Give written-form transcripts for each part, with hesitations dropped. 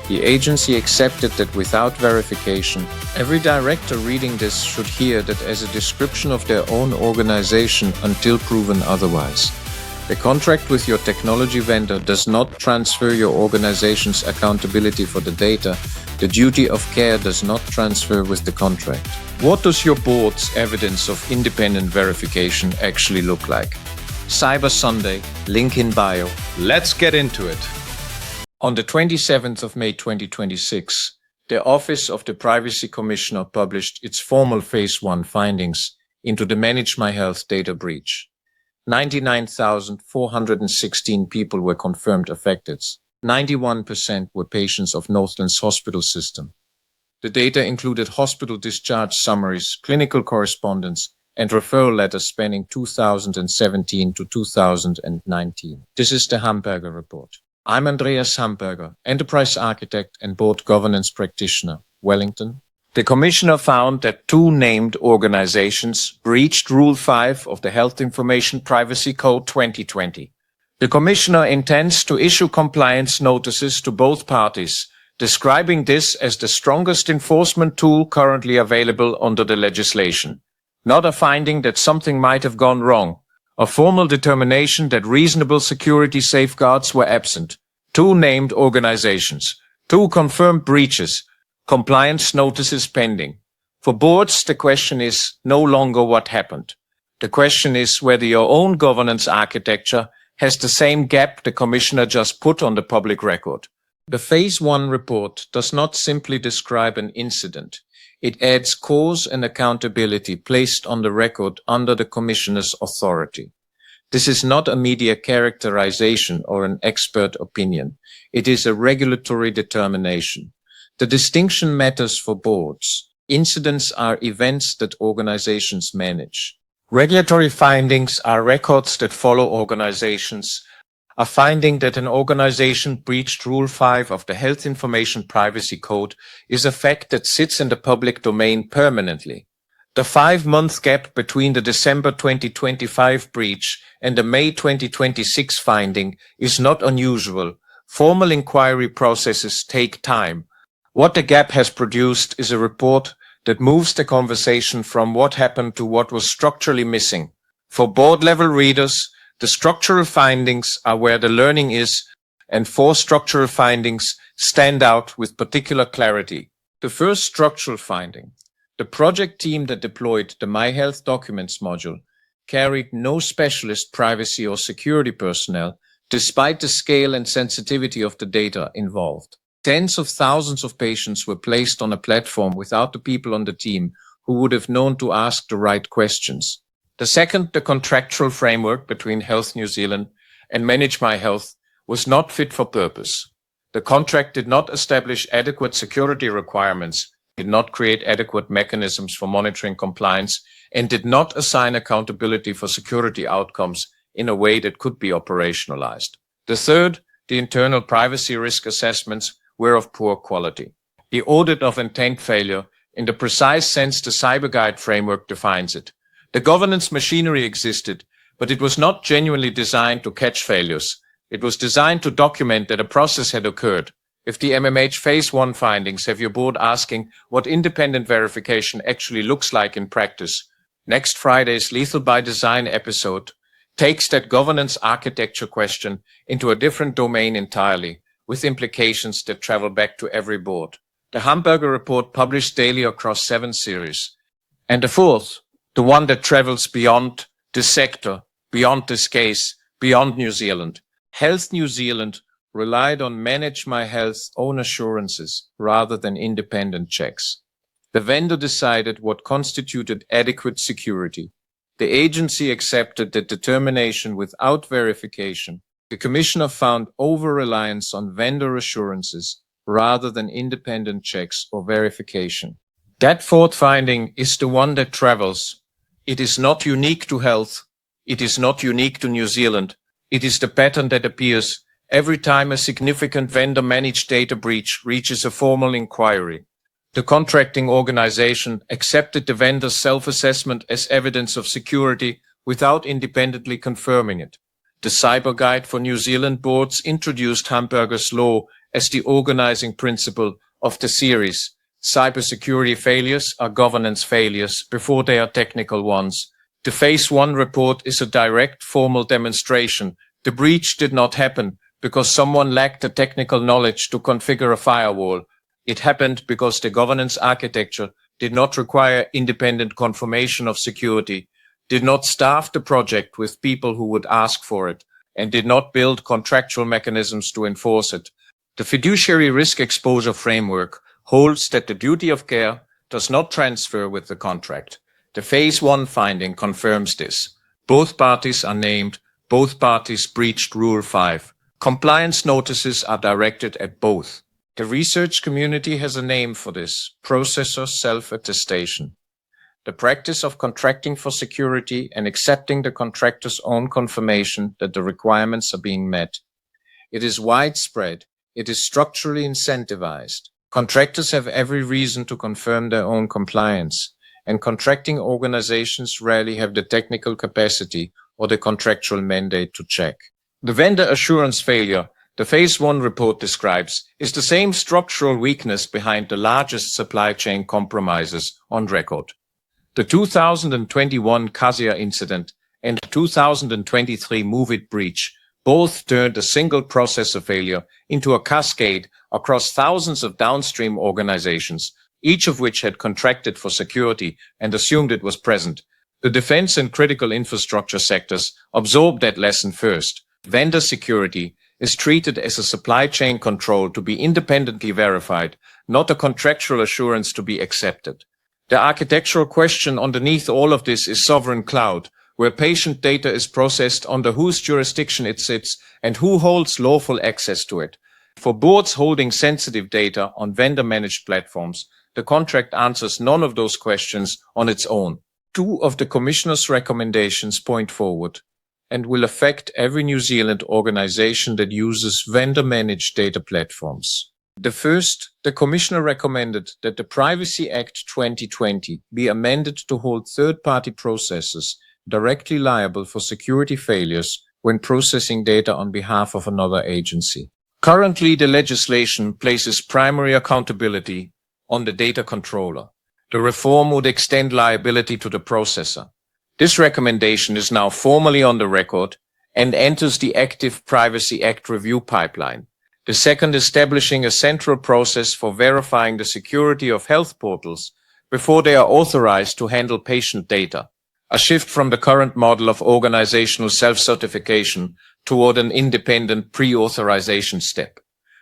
The agency accepted that without verification, every director reading this should hear that as a description of their own organization until proven otherwise. The contract with your technology vendor does not transfer your organization's accountability for the data. The duty of care does not transfer with the contract. What does your board's evidence of independent verification actually look like? Cyber Sunday, link in bio. Let's get into it. On the 27th of May 2026, the Office of the Privacy Commissioner published its formal Phase 1 findings into the ManageMyHealth data breach. 99,416 people were confirmed affected. 91% were patients of Northland's hospital system. The data included hospital discharge summaries, clinical correspondence, and referral letters spanning 2017 to 2019. This is the Hamberger report. I'm Andreas Hamberger, Enterprise Architect and Board Governance Practitioner, Wellington. The Commissioner found that 2 named organizations breached Rule 5 of the Health Information Privacy Code 2020. The Commissioner intends to issue compliance notices to both parties, describing this as the strongest enforcement tool currently available under the legislation. Not a finding that something might have gone wrong. A formal determination that reasonable security safeguards were absent. 2 named organizations. 2 confirmed breaches. Compliance notices pending. For boards, the question is no longer what happened. The question is whether your own governance architecture has the same gap the Commissioner just put on the public record. The Phase 1 report does not simply describe an incident. It adds cause and accountability placed on the record under the Commissioner's authority. This is not a media characterization or an expert opinion. It is a regulatory determination. The distinction matters for boards. Incidents are events that organizations manage. Regulatory findings are records that follow organizations. A finding that an organization breached Rule 5 of the Health Information Privacy Code is a fact that sits in the public domain permanently. The 5-month gap between the December 2025 breach and the May 2026 finding is not unusual. Formal inquiry processes take time. What the gap has produced is a report that moves the conversation from what happened to what was structurally missing. For board-level readers, the structural findings are where the learning is, and 4 structural findings stand out with particular clarity. The first structural finding: the project team that deployed the MyHealth Documents module carried no specialist privacy or security personnel, despite the scale and sensitivity of the data involved. Tens of thousands of patients were placed on a platform without the people on the team who would have known to ask the right questions. The second, the contractual framework between Health New Zealand and ManageMyHealth was not fit for purpose. The contract did not establish adequate security requirements, did not create adequate mechanisms for monitoring compliance, and did not assign accountability for security outcomes in a way that could be operationalized. The third, the internal privacy risk assessments were of poor quality. The audit of intent failure, in the precise sense the Cyber Guide framework defines it. The governance machinery existed, but it was not genuinely designed to catch failures. It was designed to document that a process had occurred. If the MMH Phase 1 findings have your board asking what independent verification actually looks like in practice, next Friday's Lethal by Design episode takes that governance architecture question into a different domain entirely, with implications that travel back to every board. The Hamberger report published daily across 7 series. And the fourth, the one that travels beyond this sector, beyond this case, beyond New Zealand. Health New Zealand relied on ManageMyHealth's own assurances rather than independent checks. The vendor decided what constituted adequate security. The agency accepted the determination without verification. The Commissioner found over-reliance on vendor assurances rather than independent checks or verification. That fourth finding is the one that travels. It is not unique to health. It is not unique to New Zealand. It is the pattern that appears every time a significant vendor-managed data breach reaches a formal inquiry. The contracting organization accepted the vendor's self-assessment as evidence of security without independently confirming it. The Cyber Guide for New Zealand boards introduced Hamberger's law as the organizing principle of the series. Cybersecurity failures are governance failures before they are technical ones. The Phase 1 report is a direct formal demonstration. The breach did not happen because someone lacked the technical knowledge to configure a firewall. It happened because the governance architecture did not require independent confirmation of security, did not staff the project with people who would ask for it, and did not build contractual mechanisms to enforce it. The fiduciary risk exposure framework holds that the duty of care does not transfer with the contract. The Phase 1 finding confirms this. Both parties are named, both parties breached Rule 5. Compliance notices are directed at both. The research community has a name for this: processor self-attestation. The practice of contracting for security and accepting the contractor's own confirmation that the requirements are being met. It is widespread. It is structurally incentivized. Contractors have every reason to confirm their own compliance, and contracting organizations rarely have the technical capacity or the contractual mandate to check. The vendor assurance failure the Phase 1 report describes is the same structural weakness behind the largest supply chain compromises on record. The 2021 Kordia incident and the 2023 MOVEit breach both turned a single processor failure into a cascade across thousands of downstream organizations, each of which had contracted for security and assumed it was present. The defense and critical infrastructure sectors absorbed that lesson first. Vendor security is treated as a supply chain control to be independently verified, not a contractual assurance to be accepted. The architectural question underneath all of this is sovereign cloud, where patient data is processed under whose jurisdiction it sits and who holds lawful access to it. For boards holding sensitive data on vendor-managed platforms, the contract answers none of those questions on its own. 2 of the Commissioner's recommendations point forward and will affect every New Zealand organization that uses vendor-managed data platforms. The first, the Commissioner recommended that the Privacy Act 2020 be amended to hold third-party processors directly liable for security failures when processing data on behalf of another agency. Currently, the legislation places primary accountability on the data controller. The reform would extend liability to the processor. This recommendation is now formally on the record and enters the active Privacy Act review pipeline. The second, establishing a central process for verifying the security of health portals before they are authorized to handle patient data, a shift from the current model of organizational self-certification toward an independent pre-authorization step.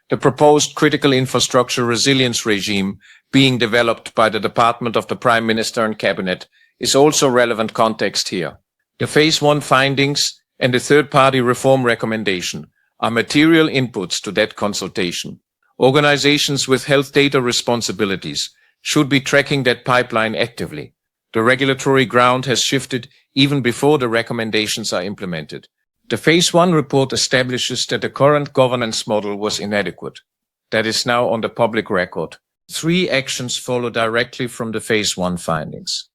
The proposed critical infrastructure resilience regime being developed by the Department of the Prime Minister and Cabinet is also relevant context here. The Phase 1 findings and the third-party reform recommendation are material inputs to that consultation. Organizations with health data responsibilities should be tracking that pipeline actively. The regulatory ground has shifted even before the recommendations are implemented. The Phase 1 report establishes that the current governance model was inadequate. That is now on the public record. 3 actions follow directly from the Phase 1 findings.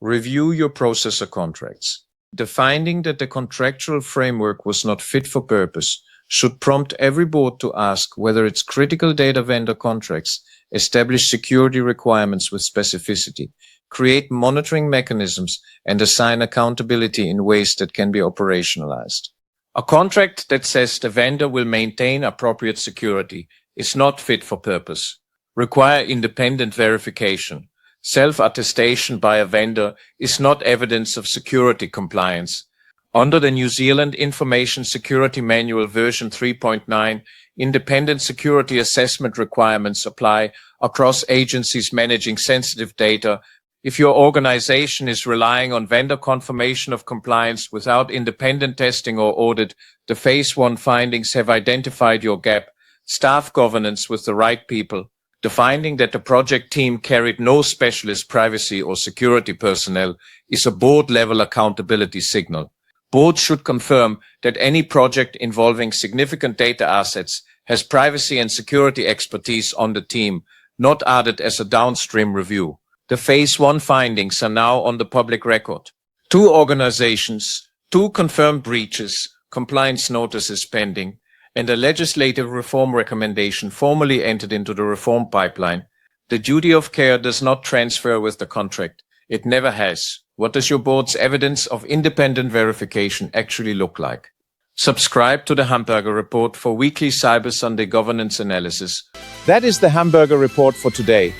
Review your processor contracts. The finding that the contractual framework was not fit for purpose should prompt every board to ask whether its critical data vendor contracts establish security requirements with specificity, create monitoring mechanisms, and assign accountability in ways that can be operationalized. A contract that says the vendor will maintain appropriate security is not fit for purpose. Require independent verification. Self-attestation by a vendor is not evidence of security compliance. Under the New Zealand Information Security Manual version 3.9, independent security assessment requirements apply across agencies managing sensitive data. If your organization is relying on vendor confirmation of compliance without independent testing or audit, the Phase 1 findings have identified your gap. Staff governance with the right people. The finding that the project team carried no specialist privacy or security personnel is a board-level accountability signal. Boards should confirm that any project involving significant data assets has privacy and security expertise on the team, not added as a downstream review. The Phase 1 findings are now on the public record. 2 organizations, 2 confirmed breaches, compliance notices pending, and a legislative reform recommendation formally entered into the reform pipeline, the duty of care does not transfer with the contract. It never has. What does your board's evidence of independent verification actually look like? Subscribe to the Hamberger Report for weekly Cyber Sunday governance analysis. That is the Hamberger Report for today.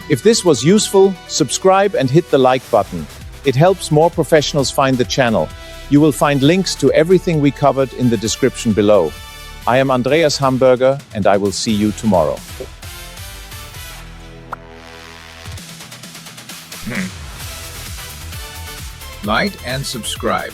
If this was useful, subscribe and hit the like button. It helps more professionals find the channel. You will find links to everything we covered in the description below. I am Andreas Hamberger, and I will see you tomorrow. Like and subscribe.